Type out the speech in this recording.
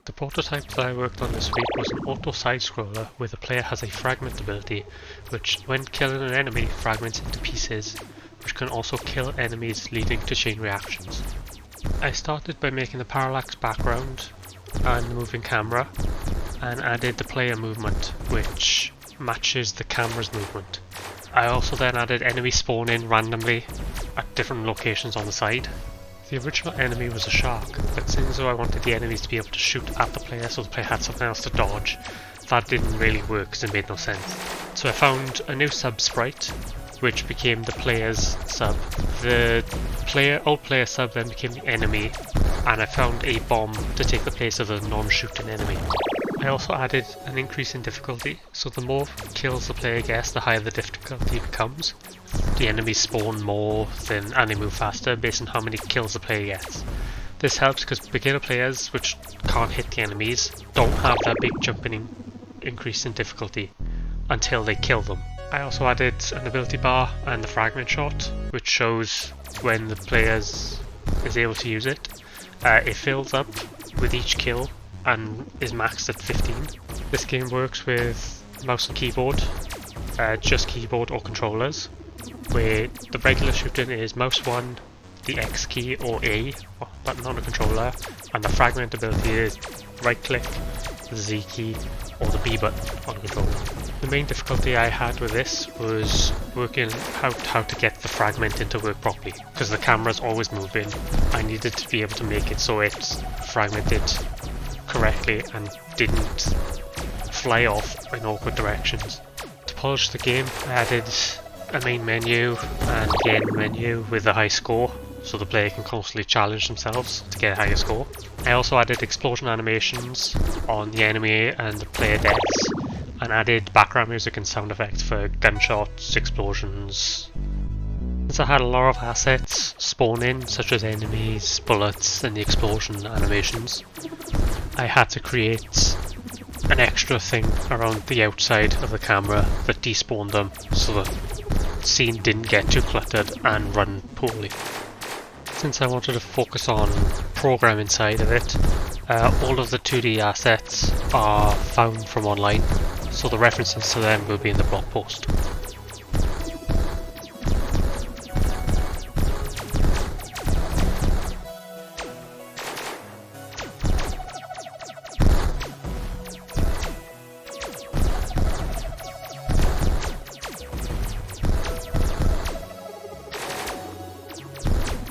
The prototype that I worked on this week was an auto side-scroller where the player has a fragment ability, which when killing an enemy fragments into pieces, which can also kill enemies leading to chain reactions. I started by making the parallax background and the moving camera, and added the player movement, which matches the camera's movement. I also then added enemies spawning randomly at different locations on the side. The original enemy was a shark, but since I wanted the enemies to be able to shoot at the player so the player had something else to dodge, that didn't really work because it made no sense. So I found a new sub sprite, which became the player's sub. The old player sub then became the enemy, and I found a bomb to take the place of the non-shooting enemy. I also added an increase in difficulty, so the more kills the player gets, the higher the difficulty becomes. The enemies spawn more and they move faster based on how many kills the player gets. This helps because beginner players, which can't hit the enemies, don't have that big jumping increase in difficulty until they kill them. I also added an ability bar and the fragment shot, which shows when the player is able to use it. It fills up with each kill and is maxed at 15. This game works with mouse and keyboard, just keyboard or controllers, where the regular shooting is mouse 1, the X key or A button on the controller, and the fragment ability is right click, the Z key or the B button on the controller. The main difficulty I had with this was working out how to get the fragment to work properly, because the camera's always moving. I needed to be able to make it so it's fragmented correctly and didn't fly off in awkward directions. To polish the game, I added a main menu and the end menu with a high score, so the player can constantly challenge themselves to get a higher score. I also added explosion animations on the enemy and the player deaths, and added background music and sound effects for gunshots, explosions. Since I had a lot of assets spawning, such as enemies, bullets, and the explosion animations, I had to create an extra thing around the outside of the camera that despawned them, so the scene didn't get too cluttered and run poorly. Since I wanted to focus on programming side of it, all of the 2D assets are found from online, so the references to them will be in the blog post.